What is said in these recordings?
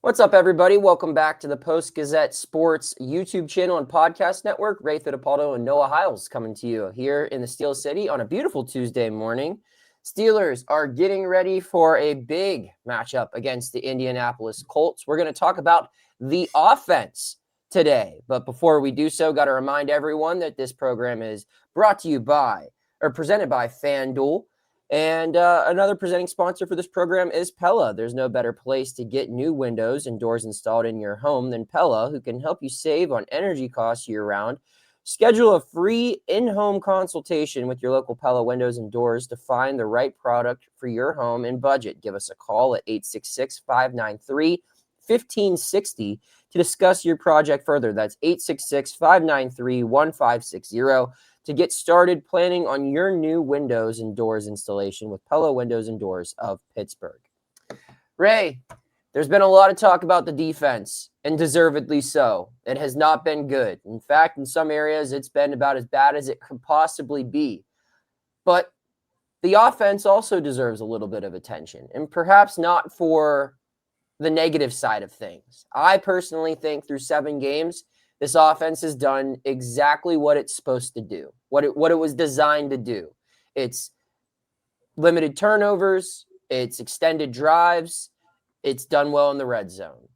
What's up, everybody? Welcome back to the Post-Gazette Sports YouTube channel and podcast network. Ray Fittipaldo and Noah Hiles coming to you here in the Steel City on a beautiful Tuesday morning. Steelers are getting ready for a big matchup against the Indianapolis Colts. We're going to talk about the offense today. But before we do so, got to remind everyone that this program is brought to you by, or presented by FanDuel. And another presenting sponsor for this program is Pella. There's no better place to get new windows and doors installed in your home than Pella, who can help you save on energy costs year-round. Schedule a free in-home consultation with your local Pella windows and doors to find the right product for your home and budget. Give us a call at 866-593-1560 to discuss your project further. That's 866-593-1560. To get started planning on your new windows and doors installation with Pella Windows and Doors of Pittsburgh. Ray, there's been a lot of talk about the defense, and deservedly so. It has not been good. In fact, in some areas, it's been about as bad as it could possibly be. But the offense also deserves a little bit of attention, and perhaps not for the negative side of things. I personally think through 7 games, this offense has done exactly what it's supposed to do, what it was designed to do. It's limited turnovers, it's extended drives, it's done well in the red zone.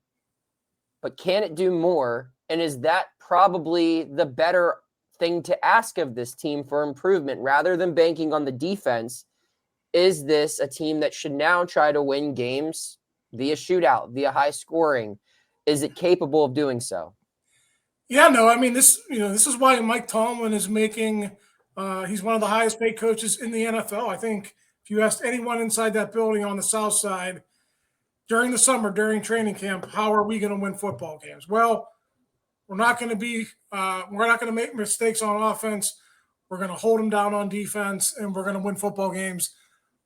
But can it do more? And is that probably the better thing to ask of this team for improvement rather than banking on the defense? Is this a team that should now try to win games via shootout, via high scoring? Is it capable of doing so? Yeah, no, I mean, this is why Mike Tomlin is making he's one of the highest paid coaches in the NFL. I think if you asked anyone inside that building on the South Side during the summer, during training camp, how are we going to win football games? Well, we're not going to make mistakes on offense. We're going to hold them down on defense, and we're going to win football games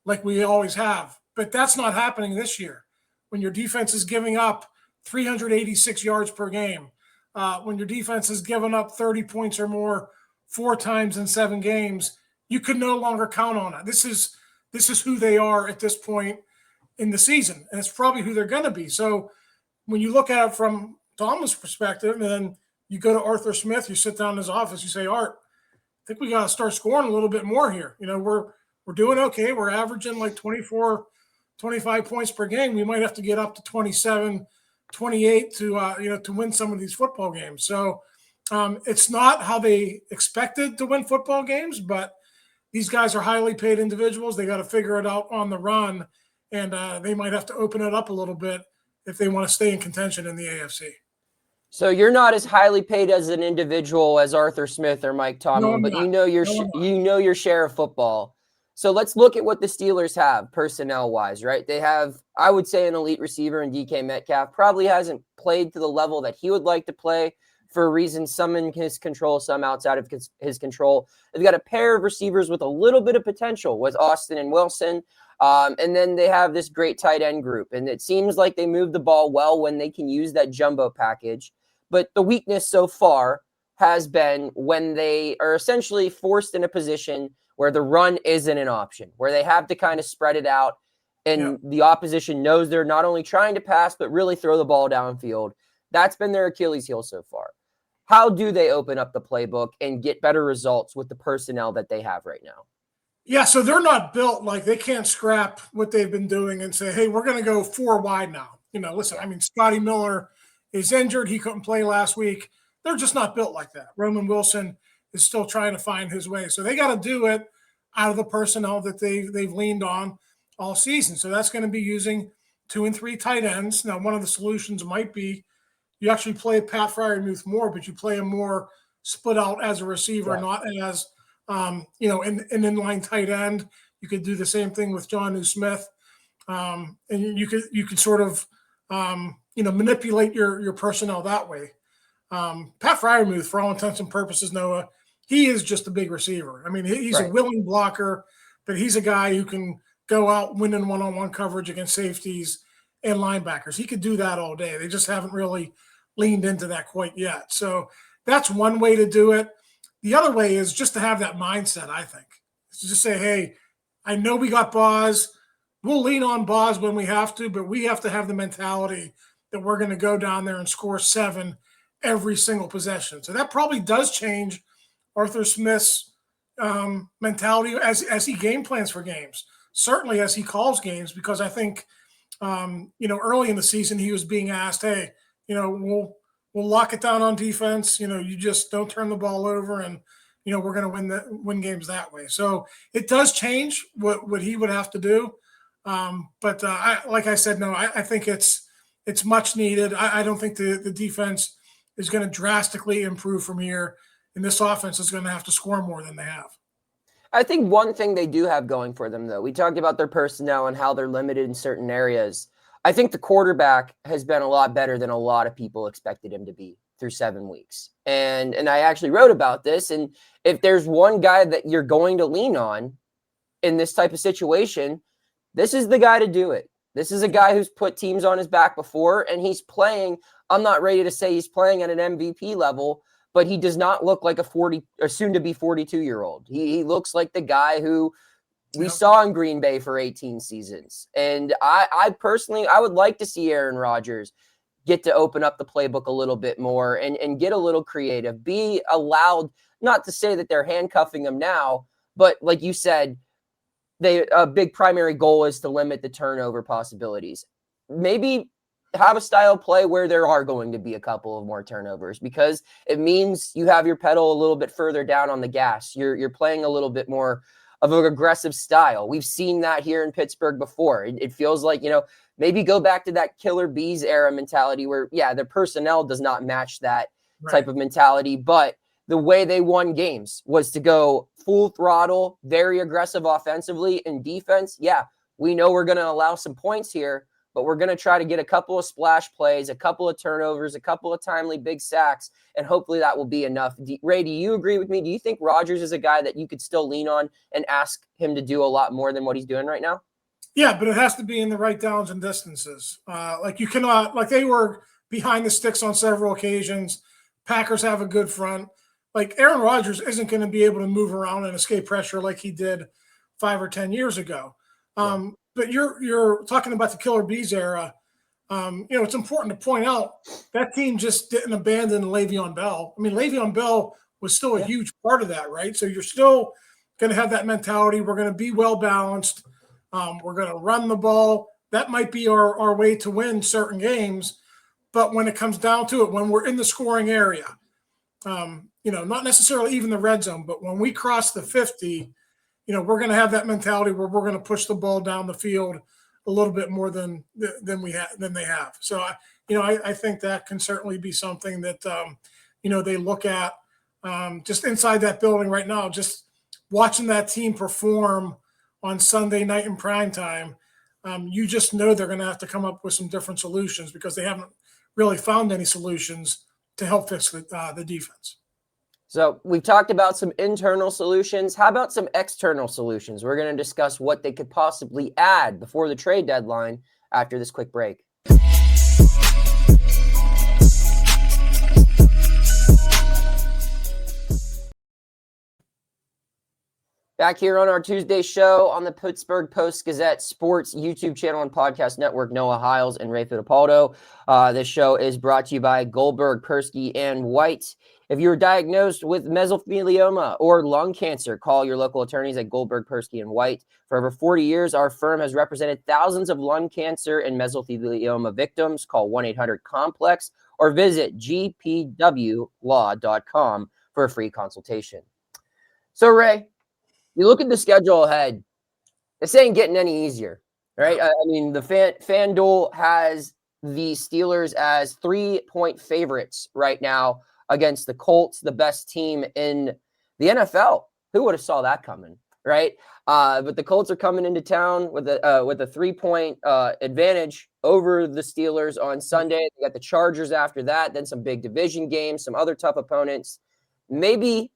like we always have. But that's not happening this year. When your defense is giving up 386 yards per game, when your defense has given up 30 points or more 4 times in 7 games, you could no longer count on it. This is who they are at this point in the season, and it's probably who they're going to be. So when you look at it from Tomlin's perspective, and then you go to Arthur Smith, you sit down in his office, you say, Art, I think we got to start scoring a little bit more here. We're doing okay. We're averaging like 24, 25 points per game. We might have to get up to 27, 28 to win some of these football games. So it's not how they expected to win football games, but these guys are highly paid individuals. They got to figure it out on the run, and they might have to open it up a little bit if they want to stay in contention in the AFC. So you're not as highly paid as an individual as Arthur Smith or Mike Tomlin, but you know your share of football. So let's look at what the Steelers have personnel-wise, right? They have, I would say, an elite receiver in DK Metcalf. Probably hasn't played to the level that he would like to play for reasons some in his control, some outside of his control. They've got a pair of receivers with a little bit of potential with Austin and Wilson. And then they have this great tight end group. And it seems like they move the ball well when they can use that jumbo package. But the weakness so far has been when they are essentially forced in a position where the run isn't an option, where they have to kind of spread it out, and the opposition knows they're not only trying to pass, but really throw the ball downfield. That's been their Achilles heel so far. How do they open up the playbook and get better results with the personnel that they have right now? Yeah, so they're not built like they can't scrap what they've been doing and say, hey, we're going to go 4 wide now. Listen, I mean, Scotty Miller is injured. He couldn't play last week. They're just not built like that. Roman Wilson is still trying to find his way. So they got to do it out of the personnel that they've leaned on all season. So that's going to be using 2 and 3 tight ends. Now, one of the solutions might be you actually play Pat Freiermuth more, but you play him more split out as a receiver, not as an inline tight end. You could do the same thing with Jonnu Smith, and you could sort of manipulate your personnel that way. Pat Freiermuth, for all intents and purposes, Noah, he is just a big receiver. I mean, he's a willing blocker, but he's a guy who can go out winning one-on-one coverage against safeties and linebackers. He could do that all day. They just haven't really leaned into that quite yet. So that's one way to do it. The other way is just to have that mindset, I think. It's to just say, hey, I know we got Boz. We'll lean on Boz when we have to, but we have to have the mentality that we're going to go down there and score 7 every single possession. So that probably does change Arthur Smith's mentality as he game plans for games, certainly as he calls games, because I think, early in the season he was being asked, hey, we'll lock it down on defense. You just don't turn the ball over, and we're going to win games that way. So it does change what he would have to do. But like I said, no, I think it's much needed. I don't think the defense is going to drastically improve from here, and this offense is going to have to score more than they have. I think one thing they do have going for them, though, we talked about their personnel and how they're limited in certain areas. I think the quarterback has been a lot better than a lot of people expected him to be through 7 weeks. And I actually wrote about this. And if there's one guy that you're going to lean on in this type of situation, this is the guy to do it. This is a guy who's put teams on his back before, and he's playing. I'm not ready to say he's playing at an MVP level, but he does not look like a 40 or soon to be 42-year-old. He looks like the guy who we saw in Green Bay for 18 seasons. And I personally, I would like to see Aaron Rodgers get to open up the playbook a little bit more and get a little creative, be allowed, not to say that they're handcuffing him now, but like you said, a big primary goal is to limit the turnover possibilities. Maybe have a style play where there are going to be a couple of more turnovers, because it means you have your pedal a little bit further down on the gas. You're playing a little bit more of an aggressive style. We've seen that here in Pittsburgh before. It feels like, maybe go back to that Killer Bees era mentality where, the personnel does not match that type of mentality, but the way they won games was to go full throttle, very aggressive offensively, and defense. Yeah, we know we're going to allow some points here, but we're going to try to get a couple of splash plays, a couple of turnovers, a couple of timely big sacks, and hopefully that will be enough. Ray, do you agree with me? Do you think Rodgers is a guy that you could still lean on and ask him to do a lot more than what he's doing right now? Yeah, but it has to be in the right downs and distances. You cannot, like they were behind the sticks on several occasions. Packers have a good front. Like Aaron Rodgers isn't going to be able to move around and escape pressure like he did 5 or 10 years ago. But you're talking about the Killer Bees era. It's important to point out that team just didn't abandon Le'Veon Bell. I mean, Le'Veon Bell was still a huge part of that, right? So you're still going to have that mentality. We're going to be well balanced. We're going to run the ball. That might be our way to win certain games. But when it comes down to it, when we're in the scoring area, not necessarily even the red zone, but when we cross the 50, we're going to have that mentality where we're going to push the ball down the field a little bit more than they have. So, I think that can certainly be something that, they look at just inside that building right now, just watching that team perform on Sunday night in prime time. You just know they're going to have to come up with some different solutions because they haven't really found any solutions to help fix the defense. So we've talked about some internal solutions. How about some external solutions? We're going to discuss what they could possibly add before the trade deadline after this quick break. Back here on our Tuesday show on the Pittsburgh Post-Gazette Sports YouTube channel and podcast network, Noah Hiles and Ray Fittipaldo. This show is brought to you by Goldberg, Persky, and White. If you're diagnosed with mesothelioma or lung cancer, call your local attorneys at Goldberg, Persky, and White. For over 40 years, our firm has represented thousands of lung cancer and mesothelioma victims. Call 1-800-COMPLEX or visit gpwlaw.com for a free consultation. So, Ray, you look at the schedule ahead, this ain't getting any easier, right? I mean, the FanDuel has the Steelers as 3-point favorites right now against the Colts, the best team in the NFL. Who would have saw that coming, right? But the Colts are coming into town with a 3-point advantage over the Steelers on Sunday. They got the Chargers after that, then some big division games, some other tough opponents. Maybe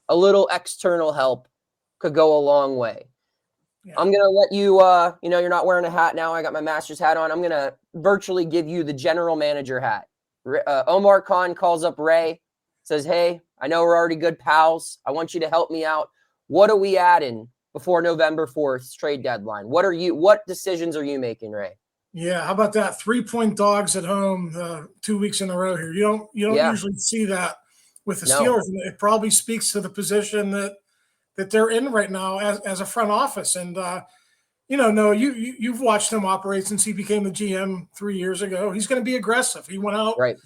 a little external help could go a long way. Yeah. I'm going to let you, you're not wearing a hat now. I got my master's hat on. I'm going to virtually give you the general manager hat. Omar Khan calls up Ray, says, hey, I know we're already good pals. I want you to help me out. What are we adding before November 4th trade deadline? What decisions are you making, Ray? Yeah, how about that? 3-point dogs at home 2 weeks in a row here. You don't Yeah. usually see that with the No. Steelers. And it probably speaks to the position that they're in right now as a front office. And no, you've watched him operate since he became the GM 3 years ago. He's going to be aggressive. He went out Right.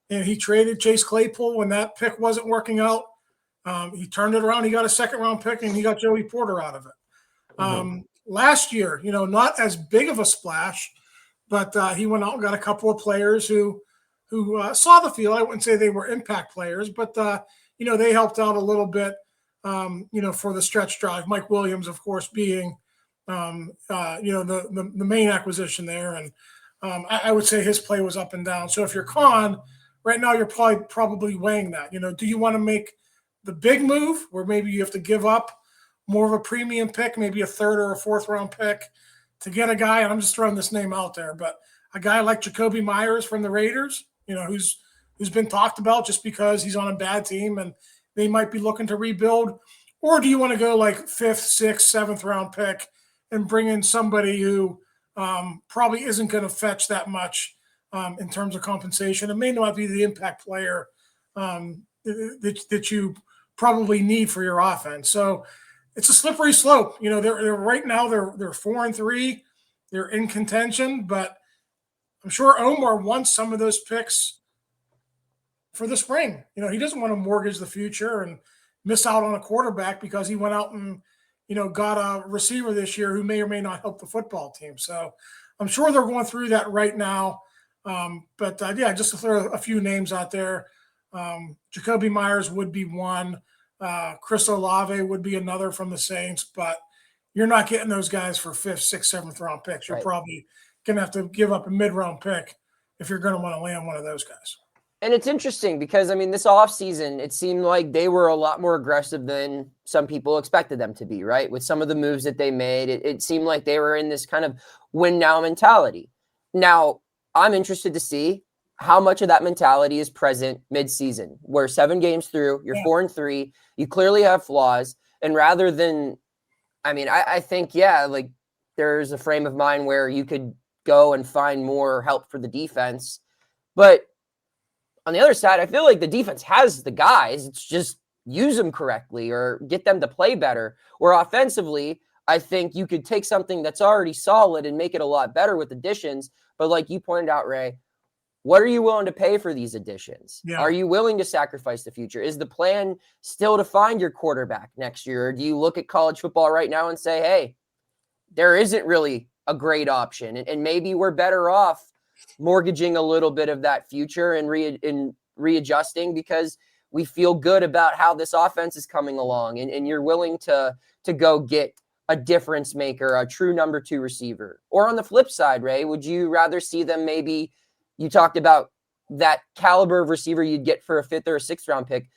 and he traded Chase Claypool when that pick wasn't working out. He turned it around. He got a second-round pick, and he got Joey Porter out of it. Last year, not as big of a splash, but he went out and got a couple of players who saw the field. I wouldn't say they were impact players, but they helped out a little bit. For the stretch drive. Mike Williams, of course, being the main acquisition there, and I would say his play was up and down. So if you're Khan right now, you're probably weighing that. Do you want to make the big move where maybe you have to give up more of a premium pick, maybe a third or a fourth round pick to get a guy? And I'm just throwing this name out there, but a guy like Jacoby Myers from the Raiders, who's been talked about just because he's on a bad team and they might be looking to rebuild. Or do you want to go like 5th, 6th, 7th round pick and bring in somebody who probably isn't going to fetch that much in terms of compensation? It may not be the impact player that you probably need for your offense. So it's a slippery slope. They're right now they're 4-3. They're in contention, but I'm sure Omar wants some of those picks for the spring. He doesn't want to mortgage the future and miss out on a quarterback because he went out and, got a receiver this year who may or may not help the football team. So I'm sure they're going through that right now. Just to throw a few names out there, Jacoby Myers would be one. Chris Olave would be another from the Saints, but you're not getting those guys for 5th, 6th, 7th round picks. You're probably going to have to give up a mid-round pick if you're going to want to land one of those guys. And it's interesting because, this offseason, it seemed like they were a lot more aggressive than some people expected them to be, right? With some of the moves that they made, it seemed like they were in this kind of win-now mentality. Now, I'm interested to see how much of that mentality is present mid-season. We're 7 games through, you're 4-3, you clearly have flaws, and rather than, I think, there's a frame of mind where you could go and find more help for the defense, but on the other side, I feel like the defense has the guys. It's just use them correctly or get them to play better. Or offensively, I think you could take something that's already solid and make it a lot better with additions. But like you pointed out, Ray, what are you willing to pay for these additions? Yeah. Are you willing to sacrifice the future? Is the plan still to find your quarterback next year? Or do you look at college football right now and say, hey, there isn't really a great option and maybe we're better off mortgaging a little bit of that future and readjusting because we feel good about how this offense is coming along and you're willing to go get a difference maker, a true number 2 receiver? Or on the flip side, Ray, would you rather see them maybe, you talked about that caliber of receiver you'd get for a 5th or a 6th round pick.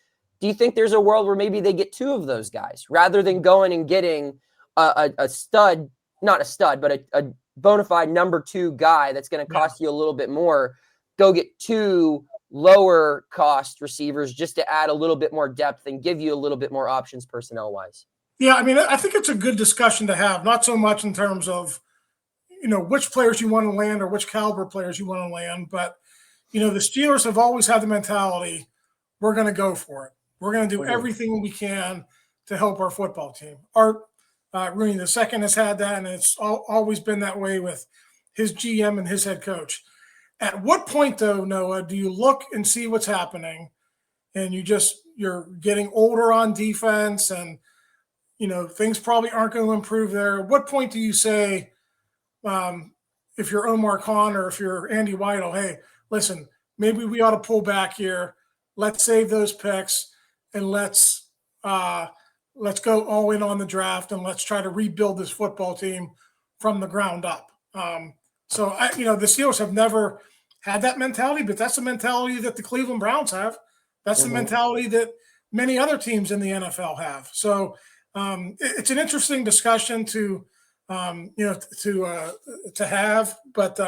Do you think there's a world where maybe they get 2 of those guys rather than going and getting a stud, not a stud, but a bona fide number 2 guy that's going to cost you a little bit more? Go get 2 lower cost receivers just to add a little bit more depth and give you a little bit more options personnel wise. Yeah, I think it's a good discussion to have, not so much in terms of, which players you want to land or which caliber players you want to land, but, the Steelers have always had the mentality, we're going to go for it. We're going to do everything we can to help our football team. Art Rooney II has had that, and it's always been that way with his GM and his head coach. At what point, though, Noah, do you look and see what's happening, and you're getting older on defense, and things probably aren't going to improve there? At what point do you say, if you're Omar Khan or if you're Andy Weidel, hey, listen, maybe we ought to pull back here. Let's save those picks, and let's go all in on the draft, and let's try to rebuild this football team from the ground up. The Steelers have never had that mentality, but that's the mentality that the Cleveland Browns have. That's the mentality that many other teams in the NFL have. So it's an interesting discussion to have. But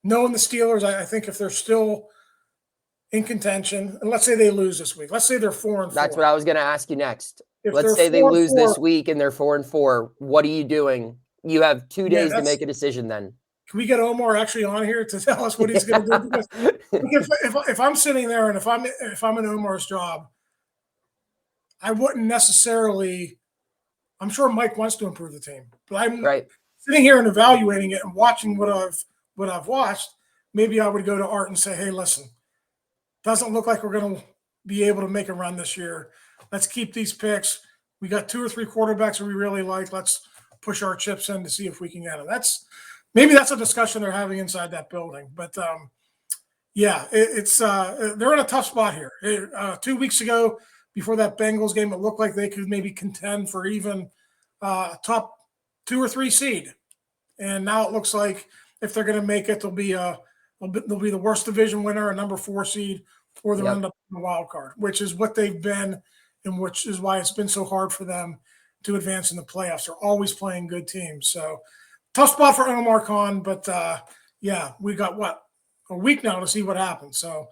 knowing the Steelers, I think if they're still in contention, and let's say they lose this week, let's say they're 4-4. That's what I was going to ask you next. Let's say they lose this week and they're 4-4. What are you doing? You have 2 days to make a decision then. can we get Omar actually on here to tell us what he's going to do? Because if I'm sitting there and if I'm in Omar's job, I wouldn't necessarily. I'm sure Mike wants to improve the team, but I'm sitting here and evaluating it and watching what I've watched. Maybe I would go to Art and say, "Hey, listen, doesn't look like we're going to be able to make a run this year. Let's keep these picks. We got 2 or 3 quarterbacks that we really like. Let's push our chips in to see if we can get them." Maybe that's a discussion they're having inside that building. But it's they're in a tough spot here. 2 weeks ago, before that Bengals game, it looked like they could maybe contend for even top 2 or 3 seed. And now it looks like if they're going to make it, they'll be the worst division winner, a number 4 seed, or they'll end up in the wild card, which is what they've been, and which is why it's been so hard for them to advance in the playoffs. They're always playing good teams. So tough spot for Omar Khan, but we got a week now to see what happens. So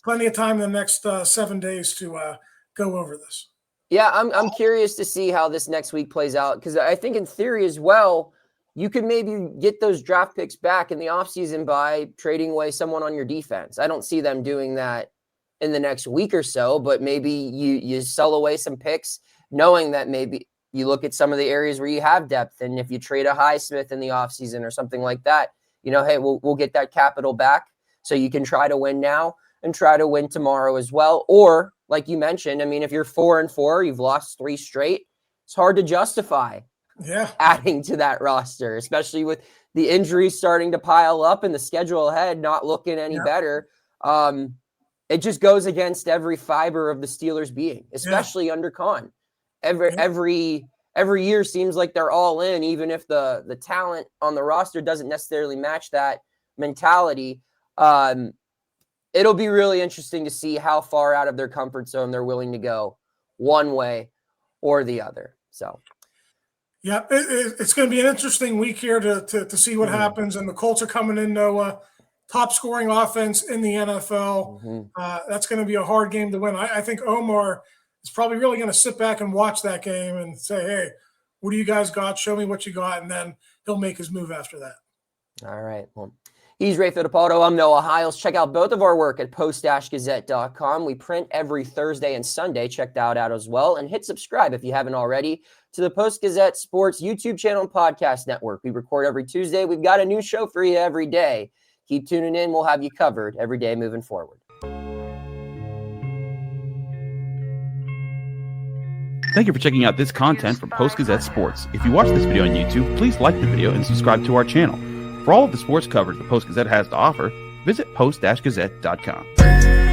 plenty of time in the next 7 days to go over this. Yeah, I'm curious to see how this next week plays out, because I think in theory as well, you could maybe get those draft picks back in the offseason by trading away someone on your defense. I don't see them doing that in the next week or so, but maybe you sell away some picks knowing that maybe you look at some of the areas where you have depth, and if you trade a Highsmith in the offseason or something like that, hey, we'll get that capital back so you can try to win now and try to win tomorrow as well. Or like you mentioned, if you're 4-4, you've lost 3 straight, it's hard to justify adding to that roster, especially with the injuries starting to pile up and the schedule ahead not looking any better. It just goes against every fiber of the Steelers being, especially under Khan. Every year seems like they're all in, even if the talent on the roster doesn't necessarily match that mentality. It'll be really interesting to see how far out of their comfort zone they're willing to go one way or the other. So, yeah, it's going to be an interesting week here to see what happens. And the Colts are coming in, Noah, top scoring offense in the NFL. That's going to be a hard game to win. I think Omar is probably really going to sit back and watch that game and say, "Hey, what do you guys got? Show me what you got." And then he'll make his move after that. All right. Well, he's Ray Fittipaldo. I'm Noah Hiles. Check out both of our work at Post-Gazette.com. We print every Thursday and Sunday. Check that out as well. And hit subscribe if you haven't already to the Post-Gazette Sports YouTube channel and podcast network. We record every Tuesday. We've got a new show for you every day. Keep tuning in. We'll have you covered every day moving forward. Thank you for checking out this content from Post-Gazette Sports. If you watch this video on YouTube, please like the video and subscribe to our channel. For all of the sports coverage the Post-Gazette has to offer, visit post-gazette.com.